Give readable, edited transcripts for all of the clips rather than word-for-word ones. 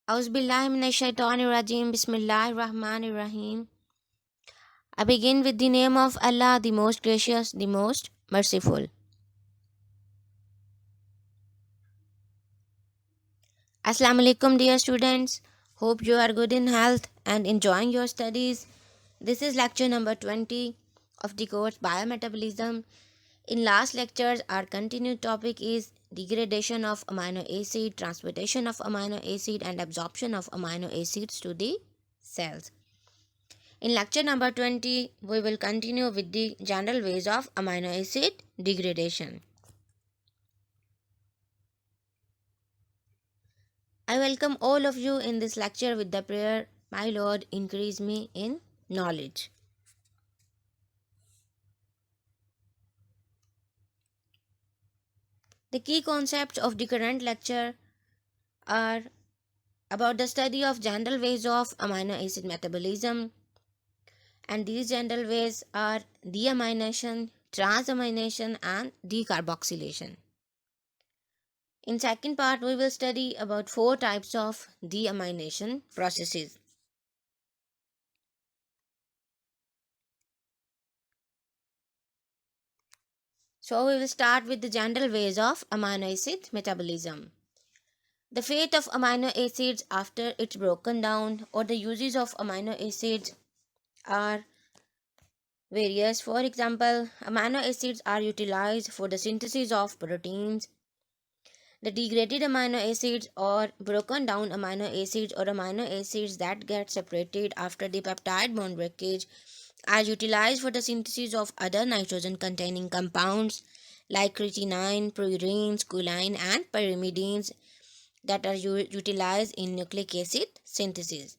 Auzubillahiminash-shaytanir-rajim. Bismillahir-rahmanir-rahim. I begin with the name of Allah, the most gracious, the most merciful. Assalamu alaikum, dear students. Hope you are good in health and enjoying your studies. This is lecture number 20 of the course Biometabolism. In last lectures, our continued topic is degradation of amino acid, transportation of amino acid, and absorption of amino acids to the cells. In lecture number 20, we will continue with the general ways of amino acid degradation. I welcome all of you in this lecture with the prayer, My Lord, increase me in knowledge. The key concepts of the current lecture are about the study of general ways of amino acid metabolism, and these general ways are deamination, transamination, and decarboxylation. In second part, we will study about 4 types of deamination processes. So we will start with the general ways of amino acid metabolism. The fate of amino acids after it's broken down, or the uses of amino acids are various. For example, amino acids are utilized for the synthesis of proteins. The degraded amino acids or broken down amino acids or amino acids that get separated after the peptide bond breakage are utilized for the synthesis of other nitrogen containing compounds like creatinine, purines, choline, and pyrimidines that are utilized in nucleic acid synthesis.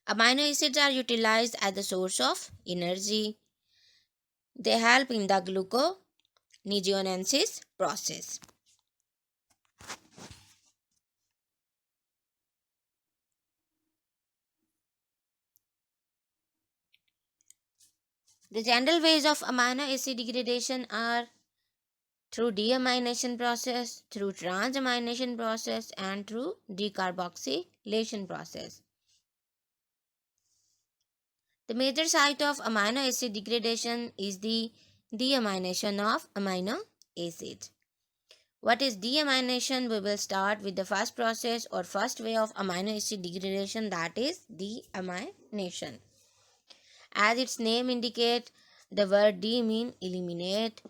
Amino acids are utilized as the source of energy. They help in the gluconeogenesis process. The general ways of amino acid degradation are through deamination process, through transamination process, and through decarboxylation process. The major site of amino acid degradation is the deamination of amino acids. What is deamination? We will start with the first process or first way of amino acid degradation, that is deamination. As its name indicates, the word de mean eliminate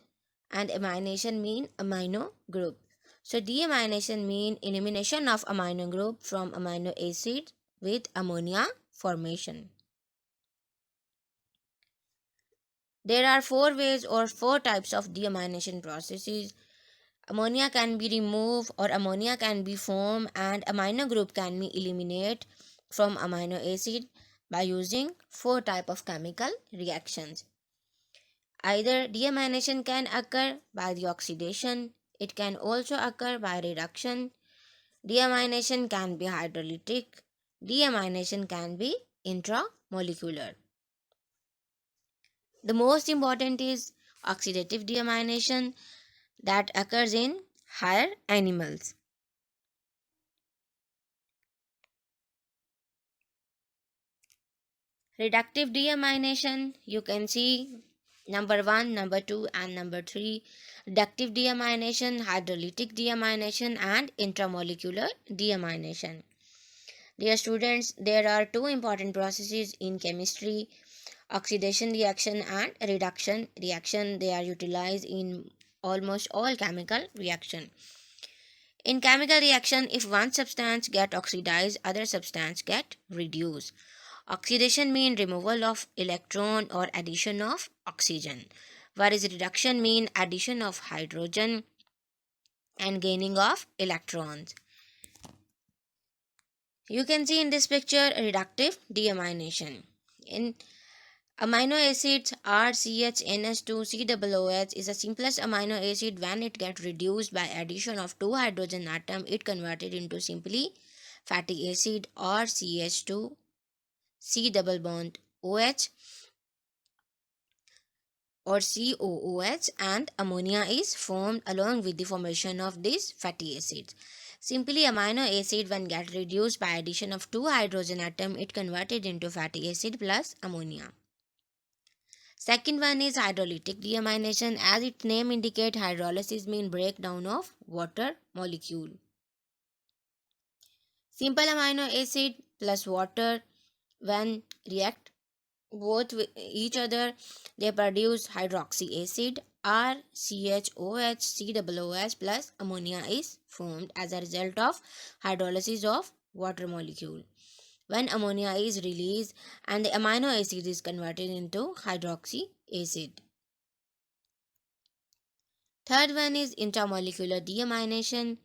and amination mean amino group. So deamination mean elimination of amino group from amino acid with ammonia formation. There are 4 ways or 4 types of deamination processes. Ammonia can be removed or ammonia can be formed, and amino group can be eliminated from amino acid by using 4 type of chemical reactions. Either deamination can occur by the oxidation, it can also occur by reduction. Deamination can be hydrolytic, deamination can be intramolecular. The most important is oxidative deamination that occurs in higher animals. Reductive deamination, you can see number 1, number 2, and number 3. Reductive deamination, hydrolytic deamination, and intramolecular deamination. Dear students, there are 2 important processes in chemistry: oxidation reaction and reduction reaction. They are utilized in almost all chemical reaction. In chemical reaction, if one substance get oxidized, other substance get reduced. Oxidation mean removal of electron or addition of oxygen, whereas reduction mean addition of hydrogen and gaining of electrons. You can see in this picture reductive deamination. In amino acids, RCHNH2COOH is the simplest amino acid. When it gets reduced by addition of 2 hydrogen atom, it converted into simply fatty acid or CH2 C double bond OH or COOH, and ammonia is formed along with the formation of these fatty acids. Simply amino acid when get reduced by addition of two hydrogen atom, it converted into fatty acid plus ammonia. Second one is hydrolytic deamination. As its name indicate, hydrolysis means breakdown of water molecule. Simple amino acid plus water when react both with each other, they produce hydroxy acid. RCHOH plus ammonia is formed as a result of hydrolysis of water molecule. When ammonia is released and the amino acid is converted into hydroxy acid. Third one is intermolecular deamination,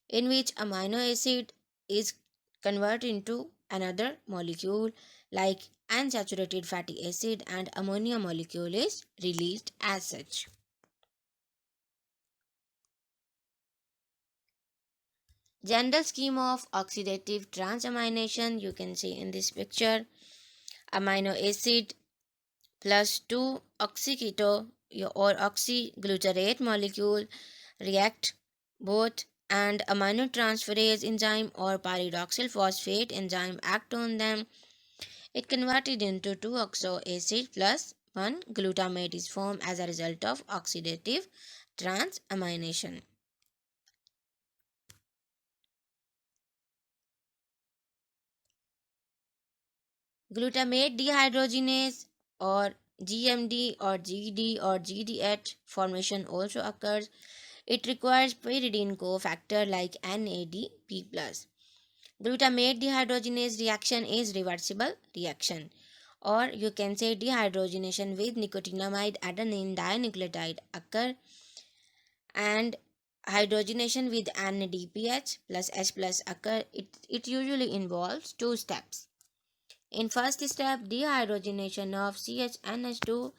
in which amino acid is converted into another molecule like unsaturated fatty acid and ammonia molecule is released as such. General scheme of oxidative transamination, you can see in this picture. Amino acid plus 2 oxyketo or oxyglutarate molecule react both, and aminotransferase enzyme or pyridoxal phosphate enzyme act on them. It converted into 2-oxo acid plus 1 glutamate is formed as a result of oxidative transamination. Glutamate dehydrogenase or GMD or GD or GDH formation also occurs. It requires pyridine cofactor like NADP+. Glutamate dehydrogenase reaction is reversible reaction, or you can say dehydrogenation with nicotinamide adenine dinucleotide occur, and hydrogenation with NADPH plus H plus occur. It usually involves two steps. In first step, dehydrogenation of CHNH2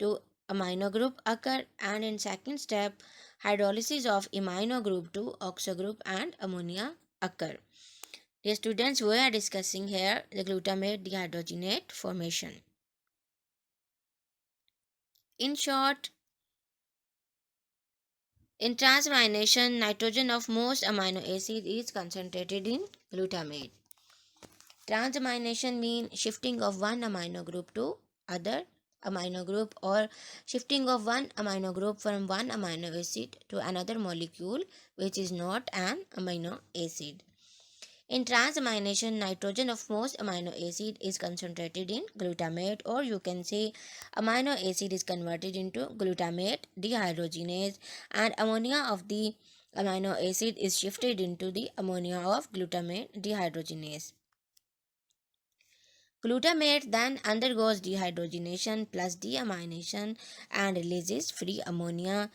to amino group occur, and in second step, hydrolysis of amino group to oxo group and ammonia occur. Dear students, we are discussing here the glutamate dehydrogenate formation. In short, in transamination, nitrogen of most amino acid is concentrated in glutamate. Transamination means shifting of one amino group to other amino group, or shifting of one amino group from one amino acid to another molecule which is not an amino acid. In transamination, nitrogen of most amino acid is concentrated in glutamate, or you can say amino acid is converted into glutamate dehydrogenase, and ammonia of the amino acid is shifted into the ammonia of glutamate dehydrogenase. Glutamate then undergoes dehydrogenation plus deamination and releases free ammonia,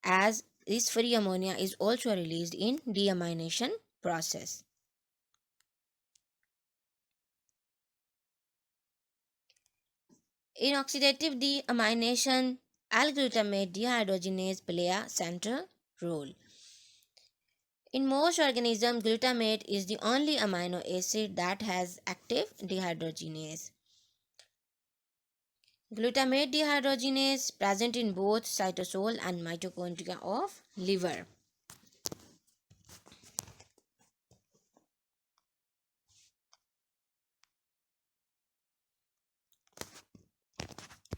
as this free ammonia is also released in deamination process. In oxidative deamination, L-glutamate dehydrogenase play a central role. In most organisms, glutamate is the only amino acid that has active dehydrogenase. Glutamate dehydrogenase present in both cytosol and mitochondria of liver.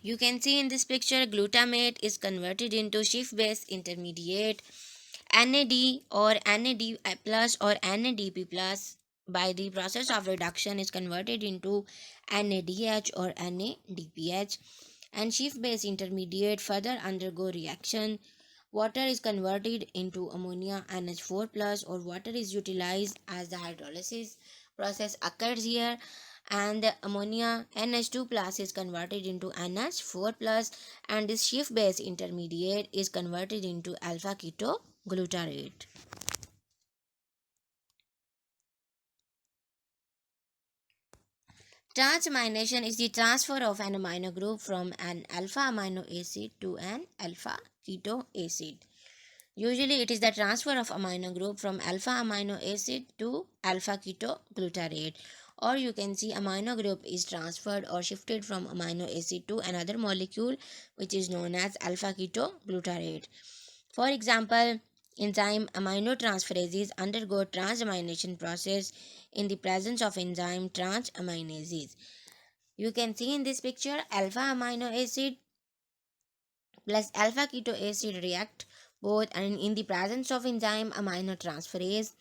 You can see in this picture, glutamate is converted into Schiff-base intermediate NAD or NAD plus or NADP plus. By the process of reduction is converted into NADH or NADPH, and Schiff-base intermediate further undergo reaction. Water is converted into ammonia NH4 plus, or water is utilized as the hydrolysis process occurs here, and the ammonia NH2 plus is converted into NH4 plus, and this Schiff base intermediate is converted into alpha ketoglutarate. Transamination is the transfer of an amino group from an alpha amino acid to an alpha keto acid. Usually it is the transfer of amino group from alpha amino acid to alpha ketoglutarate, or you can see amino group is transferred or shifted from amino acid to another molecule which is known as alpha ketoglutarate. For example, Enzyme aminotransferases undergo transamination process in the presence of enzyme transaminases. You can see in this picture alpha amino acid plus alpha keto acid react both and in the presence of enzyme aminotransferase,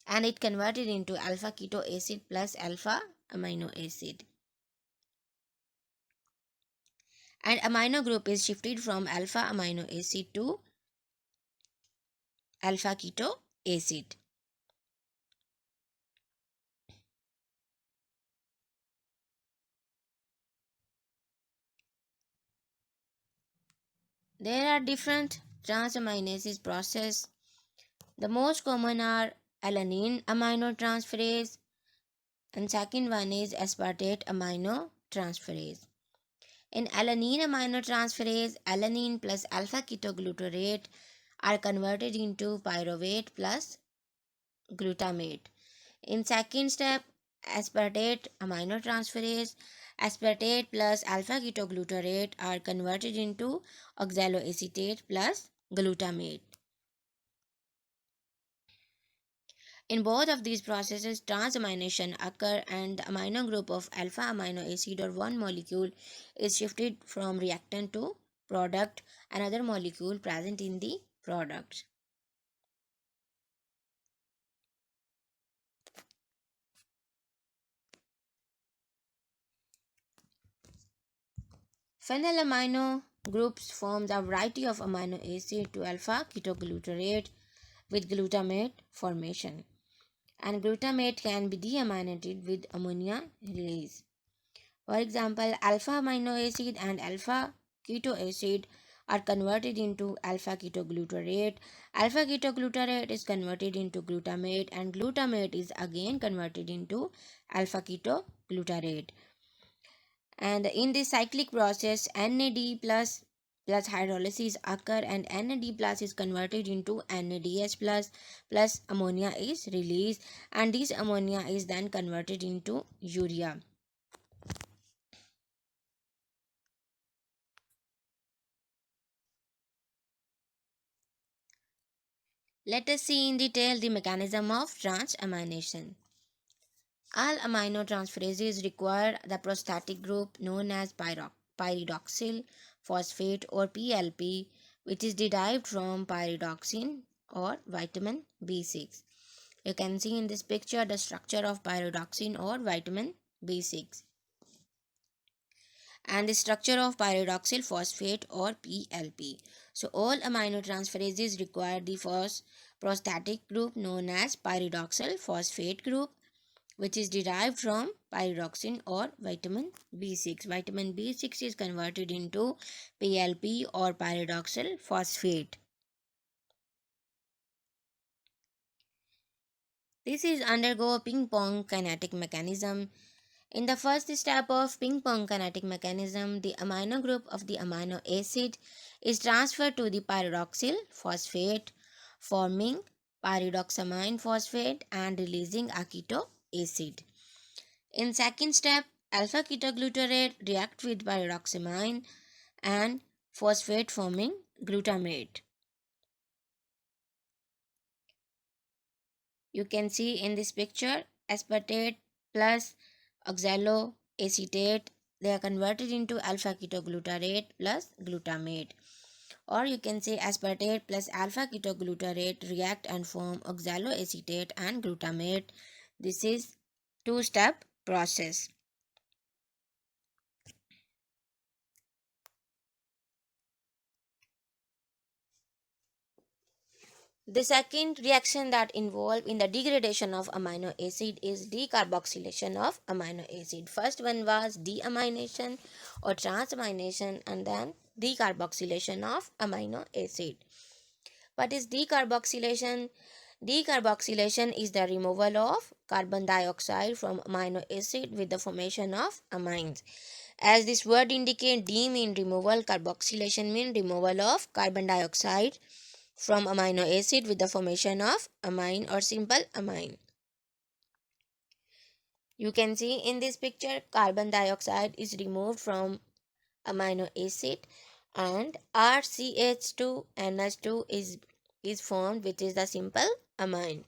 and it converted into alpha keto acid plus alpha amino acid. And amino group is shifted from alpha amino acid to alpha keto acid. There are different transaminases process. The most common are alanine aminotransferase, and second one is aspartate aminotransferase. In alanine aminotransferase, alanine plus alpha ketoglutarate are converted into pyruvate plus glutamate. In second step, aspartate aminotransferase, aspartate plus alpha ketoglutarate are converted into oxaloacetate plus glutamate. In both of these processes, transamination occur and the amino group of alpha amino acid or one molecule is shifted from reactant to product, another molecule present in the product. Phenyl amino groups forms a variety of amino acid to alpha ketoglutarate with glutamate formation, and glutamate can be deaminated with ammonia release. For example, alpha amino acid and alpha keto acid are converted into alpha ketoglutarate. Alpha ketoglutarate is converted into glutamate, and glutamate is again converted into alpha ketoglutarate. And in this cyclic process, NAD plus hydrolysis occur, and NAD plus is converted into NADH plus ammonia is released, and this ammonia is then converted into urea. Let us see in detail the mechanism of transamination. All aminotransferases require the prostatic group known as pyridoxal phosphate or PLP, which is derived from pyridoxine or vitamin B6. You can see in this picture the structure of pyridoxine or vitamin B6 and the structure of pyridoxal phosphate or PLP. So all aminotransferases require the first prostatic group known as pyridoxal phosphate group, which is derived from pyridoxine or vitamin B6. Vitamin B6 is converted into PLP or pyridoxal phosphate. This is undergo ping pong kinetic mechanism. In the first step of ping pong kinetic mechanism, the amino group of the amino acid is transferred to the pyridoxal phosphate, forming pyridoxamine phosphate and releasing a keto acid. In second step, alpha ketoglutarate react with pyridoxamine and phosphate forming glutamate. You can see in this picture aspartate plus oxaloacetate, they are converted into alpha ketoglutarate plus glutamate, or you can say aspartate plus alpha ketoglutarate react and form oxaloacetate and glutamate. This is two-step process. The second reaction that involved in the degradation of amino acid is decarboxylation of amino acid. First one was deamination or transamination, and then decarboxylation of amino acid. What is decarboxylation? Decarboxylation is the removal of carbon dioxide from amino acid with the formation of amines. As this word indicates, D mean removal, carboxylation mean removal of carbon dioxide from amino acid with the formation of amine or simple amine. You can see in this picture carbon dioxide is removed from amino acid and RCH2NH2 is is formed, which is the simple amine.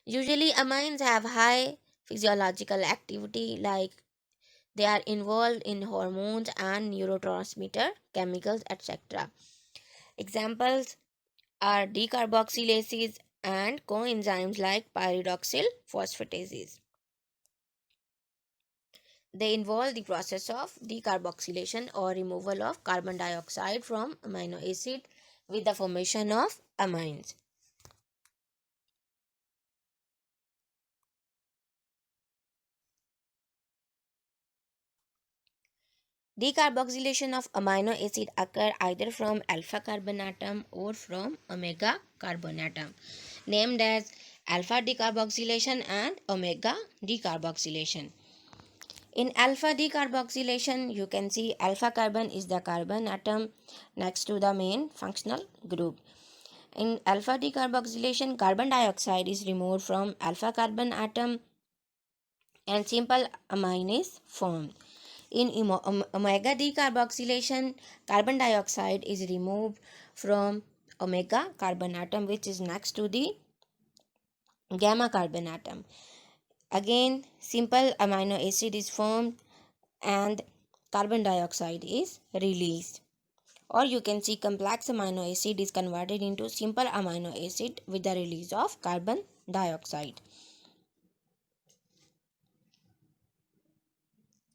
Usually, amines have high physiological activity, like they are involved in hormones and neurotransmitter chemicals, etc. Examples are decarboxylases and coenzymes like pyridoxal phosphatases. They involve the process of decarboxylation or removal of carbon dioxide from amino acid with the formation of amines. Decarboxylation of amino acid occur either from alpha carbon atom or from omega carbon atom, named as alpha decarboxylation and omega decarboxylation. In alpha decarboxylation, you can see alpha carbon is the carbon atom next to the main functional group. In alpha decarboxylation, carbon dioxide is removed from alpha carbon atom and simple amine is formed. In omega decarboxylation, carbon dioxide is removed from omega carbon atom, which is next to the gamma carbon atom. Again, simple amino acid is formed and carbon dioxide is released. Or you can see complex amino acid is converted into simple amino acid with the release of carbon dioxide.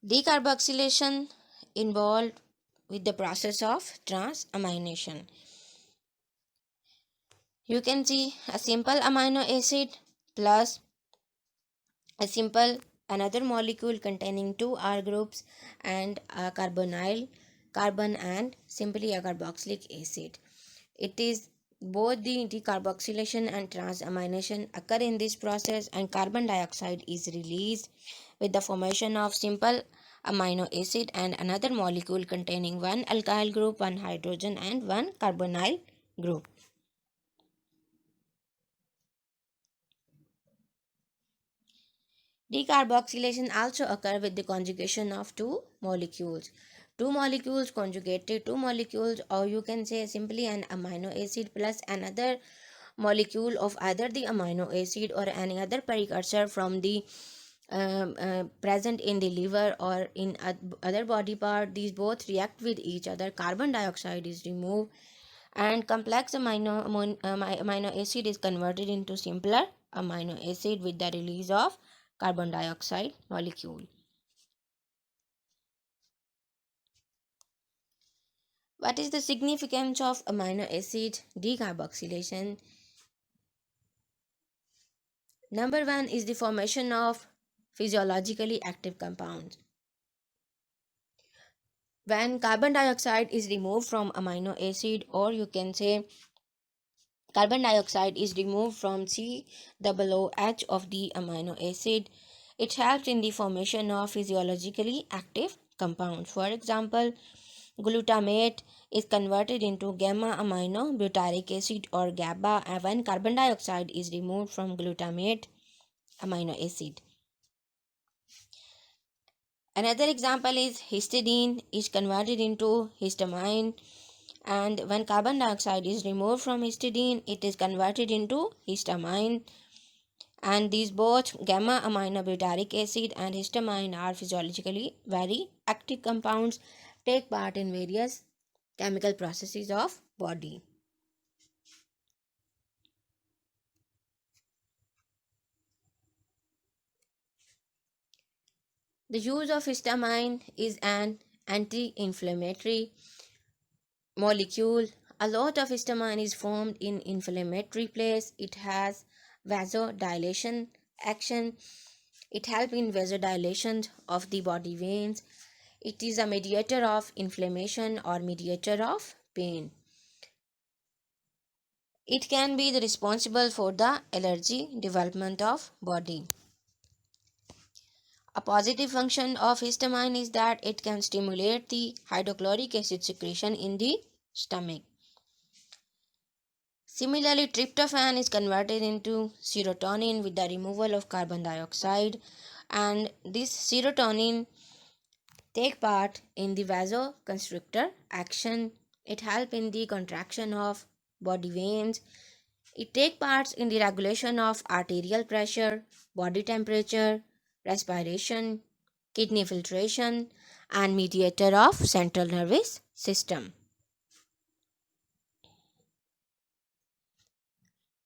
Decarboxylation involved with the process of transamination. You can see a simple amino acid plus a simple another molecule containing two R groups and a carbonyl carbon and simply a carboxylic acid. It is both the decarboxylation and transamination occur in this process and carbon dioxide is released with the formation of simple amino acid and another molecule containing one alkyl group, one hydrogen and one carbonyl group. Decarboxylation also occurs with the conjugation of two molecules. Two molecules conjugated, two molecules, or you can say simply an amino acid plus another molecule of either the amino acid or any other precursor from the present in the liver or in other body part. These both react with each other. Carbon dioxide is removed and complex amino acid is converted into simpler amino acid with the release of carbon dioxide molecule. What is the significance of amino acid decarboxylation? Number one is the formation of physiologically active compounds. When carbon dioxide is removed from amino acid, or you can say carbon dioxide is removed from COOH of the amino acid, it helps in the formation of physiologically active compounds. For example, glutamate is converted into gamma amino butyric acid or GABA when carbon dioxide is removed from glutamate amino acid. Another example is histidine is converted into histamine, and when carbon dioxide is removed from histidine, it is converted into histamine. And these both gamma aminobutyric acid and histamine are physiologically very active compounds, take part in various chemical processes of body. The use of histamine is an anti-inflammatory molecule. A lot of histamine is formed in inflammatory place. It has vasodilation action. It helps in vasodilation of the body veins. It is a mediator of inflammation or mediator of pain. It can be responsible for the allergy development of body. A positive function of histamine is that it can stimulate the hydrochloric acid secretion in the stomach. Similarly, tryptophan is converted into serotonin with the removal of carbon dioxide, and this serotonin take part in the vasoconstrictor action. It helps in the contraction of body veins. It takes part in the regulation of arterial pressure, body temperature, respiration, kidney filtration, and mediator of central nervous system.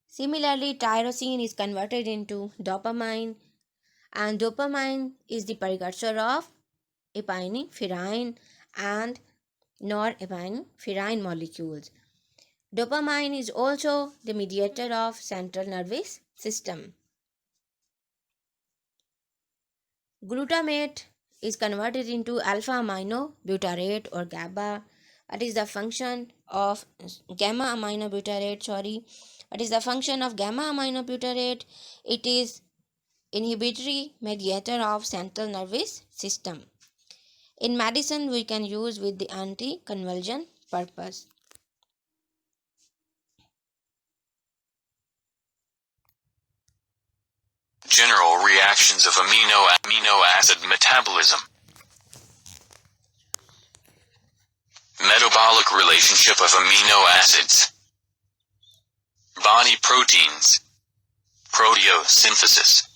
Similarly, tyrosine is converted into dopamine, and dopamine is the precursor of epinephrine and norepinephrine molecules. Dopamine is also the mediator of central nervous system. Glutamate is converted into alpha aminobutyrate or GABA. What is the function of gamma aminobutyrate? What is the function of gamma aminobutyrate? It is inhibitory mediator of central nervous system. In medicine, we can use with the anticonvulsion purpose. General reactions of amino acid metabolism. Metabolic relationship of amino acids. Body proteins. Proteosynthesis.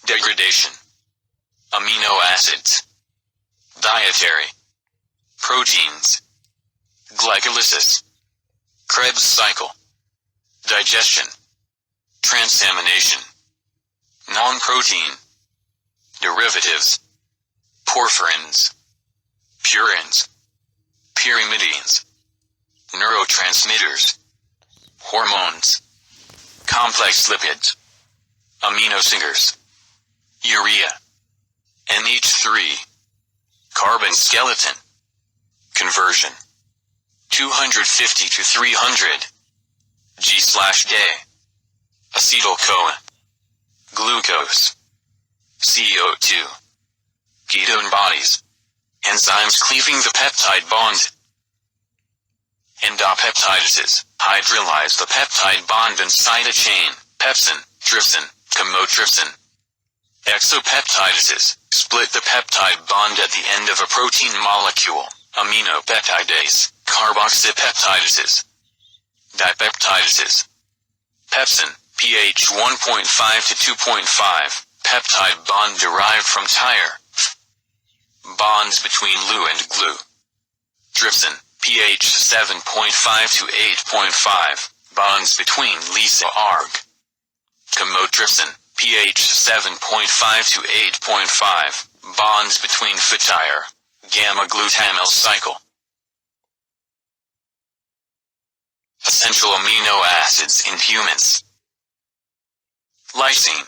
Degradation. Amino acids. Dietary. Proteins. Glycolysis. Krebs cycle. Digestion. Transamination. Non-protein. Derivatives. Porphyrins. Purines. Pyrimidines. Neurotransmitters. Hormones. Complex lipids. Amino sugars. Urea. NH3. Carbon skeleton. Conversion. 250 to 300 G/day. Acetyl-CoA. Glucose. CO2. Ketone bodies. Enzymes cleaving the peptide bond. Endopeptidases hydrolyze the peptide bond inside a chain. Pepsin, trypsin, chymotrypsin. Exopeptidases split the peptide bond at the end of a protein molecule. Aminopeptidase, carboxypeptidases. Dipeptidases. Pepsin, pH 1.5 to 2.5, peptide bond derived from tire. Bonds between Lu and glue. Trypsin, pH 7.5 to 8.5, bonds between Lisa arg. Chymotrypsin, pH 7.5 to 8.5, bonds between phytire, gamma-glutamyl cycle. Essential amino acids in humans. Lysine,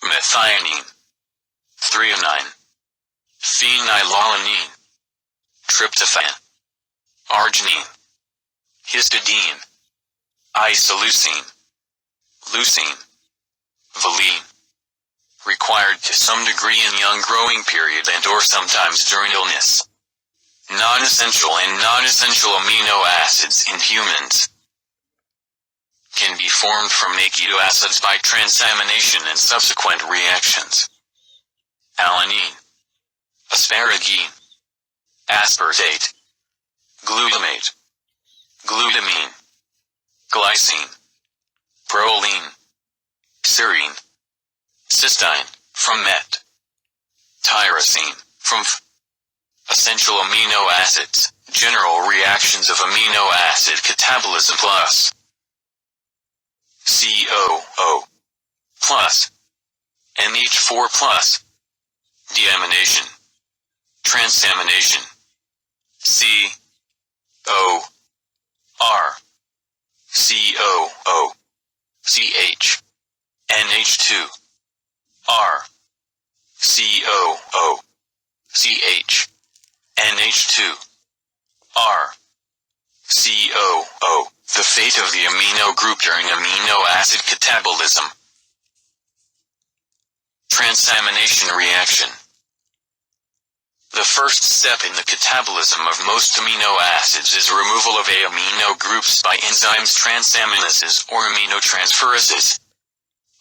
methionine, threonine, phenylalanine, tryptophan, arginine, histidine, isoleucine, leucine, valine. Required to some degree in young growing period and or sometimes during illness. Non-essential and non-essential amino acids in humans can be formed from amino acids by transamination and subsequent reactions. Alanine, asparagine, aspartate, glutamate, glutamine, glycine, proline, serine, cysteine, from met, tyrosine, from essential amino acids, general reactions of amino acid catabolism plus COO plus NH4 plus deamination, transamination, COR, COO, CH, NH2, R, COO, CH, NH2, R, COO. The fate of the amino group during amino acid catabolism. Transamination reaction. The first step in the catabolism of most amino acids is removal of amino groups by enzymes transaminases or aminotransferases.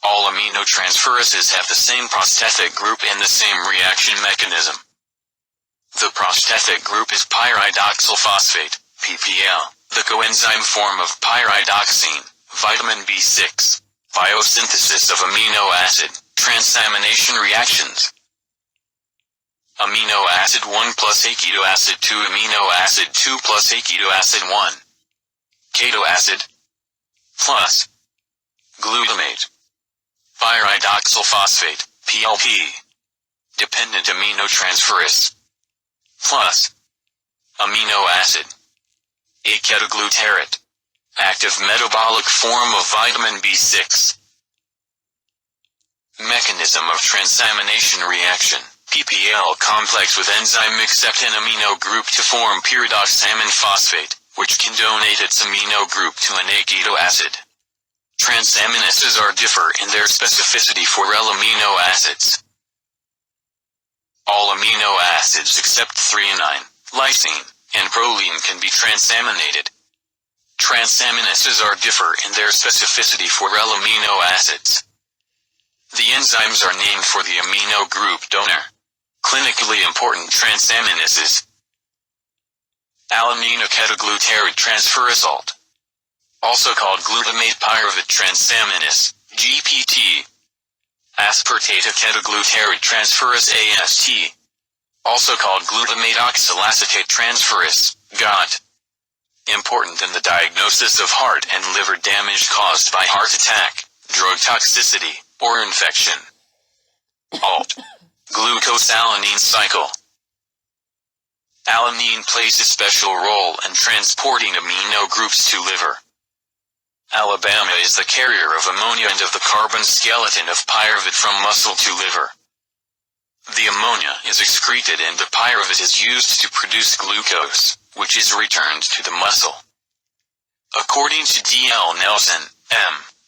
All aminotransferases have the same prosthetic group and the same reaction mechanism. The prosthetic group is pyridoxal phosphate, PPL, the coenzyme form of pyridoxine, vitamin B6, biosynthesis of amino acid, transamination reactions. Amino acid 1 plus aceto acid 2 amino acid 2 plus aceto acid 1. Keto acid plus glutamate. Pyridoxal phosphate, PLP. Dependent aminotransferase plus amino acid. Acetoglutarate. Active metabolic form of vitamin B6. Mechanism of transamination reaction. PPL complex with enzyme accept an amino group to form pyridoxamine phosphate, which can donate its amino group to an aceto acid. Transaminases are differ in their specificity for L amino acids. All amino acids except threonine, lysine, and proline can be transaminated. Transaminases are differ in their specificity for L amino acids. The enzymes are named for the amino group donor. Clinically important transaminases. Alanine acetoglutarate transferase, also called glutamate pyruvate transaminase, GPT. Aspartate acetoglutarate transferase AST, also called glutamate oxalacetate transferase, GOT. Important in the diagnosis of heart and liver damage caused by heart attack, drug toxicity, or infection. ALT. Glucosalanine cycle. Alanine plays a special role in transporting amino groups to liver. Alabama is the carrier of ammonia and of the carbon skeleton of pyruvate from muscle to liver. The ammonia is excreted and the pyruvate is used to produce glucose, which is returned to the muscle. According to D.L. Nelson,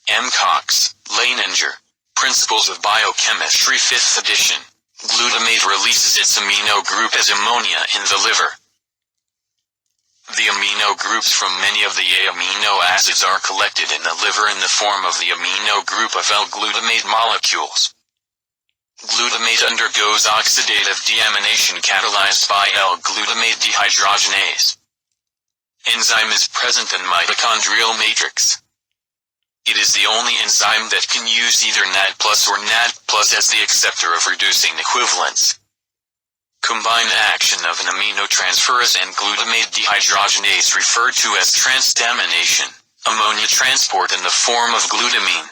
M. Cox, Leininger, Principles of Biochemistry 5th edition, glutamate releases its amino group as ammonia in the liver. The amino groups from many of the amino acids are collected in the liver in the form of the amino group of L-glutamate molecules. Glutamate undergoes oxidative deamination catalyzed by L-glutamate dehydrogenase. Enzyme is present in mitochondrial matrix. It is the only enzyme that can use either NAD+ or NAD+ as the acceptor of reducing equivalents. Combined action of an aminotransferase and glutamate dehydrogenase referred to as transamination, ammonia transport in the form of glutamine.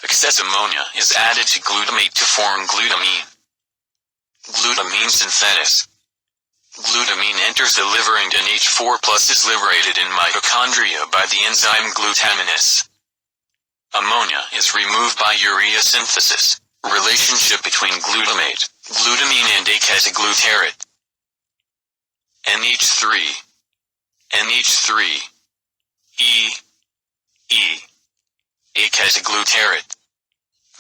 Excess ammonia is added to glutamate to form glutamine. Glutamine synthesis. Glutamine enters the liver and NH4+ is liberated in mitochondria by the enzyme glutaminase. Ammonia is removed by urea synthesis. Relationship between glutamate, glutamine and acetoglutarate. NH3. NH3. E. Acetoglutarate.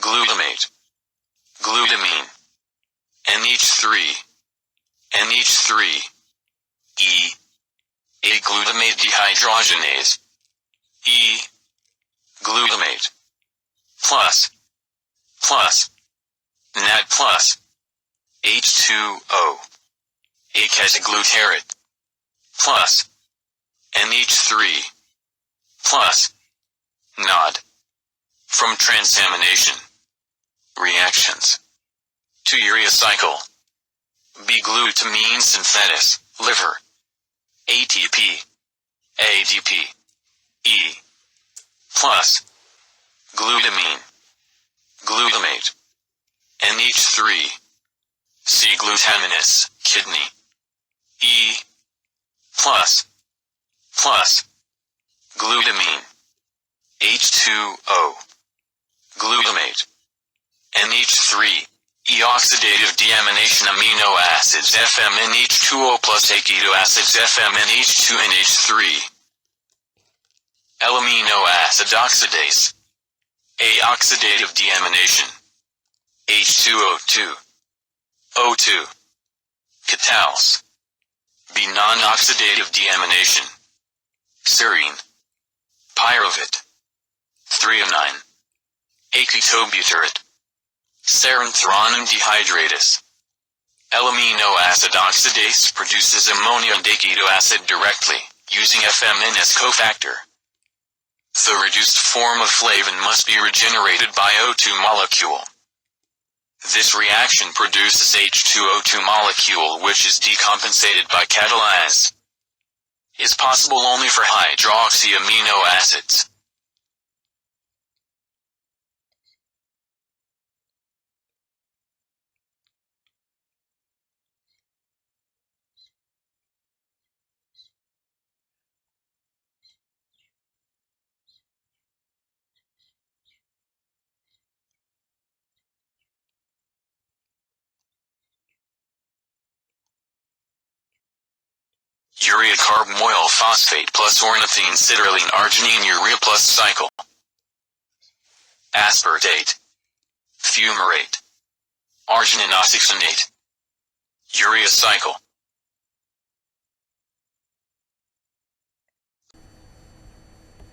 Glutamate. Glutamine. NH3. NH3. E. A-glutamate dehydrogenase. E. Glutamate. Plus. NAD+. H2O. Acetoglutarate. Plus. NH3. Plus. NOD. From transamination. Reactions. To urea cycle. B-glutamine synthesis, liver. ATP. ADP. E. Plus. Glutamine. Glutamate. NH3. C-glutaminase, kidney. E. Plus. Glutamine. H2O. Glutamate. NH3. E-oxidative deamination amino acids FMNH2O plus aceto acids FMNH2NH3. L-amino acid oxidase. A-oxidative deamination. H2O2. O2. Catalase. B non-oxidative deamination. Serine. Pyruvate. Threonine. Acetobutyrate. Serin-threonine dehydratase. L-amino acid oxidase produces ammonia and aceto acid directly, using FMN as cofactor. The reduced form of flavin must be regenerated by O2 molecule. This reaction produces H2O2 molecule which is decompensated by catalase. Is possible only for hydroxy amino acids. Urea carbamoyl phosphate plus ornithine citrulline arginine urea plus cycle. Aspartate. Fumarate. Arginine oxygenate. Urea cycle.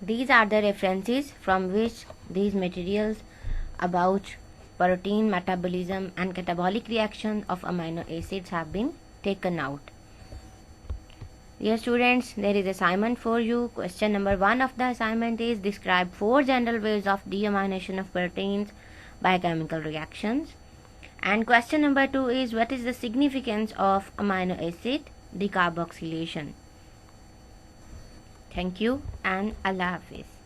These are the references from which these materials about protein metabolism and catabolic reaction of amino acids have been taken out. Dear students, there is assignment for you. Question number 1 of the assignment is describe 4 general ways of deamination of proteins by chemical reactions. And question number 2 is what is the significance of amino acid decarboxylation. Thank you and Allah Hafiz.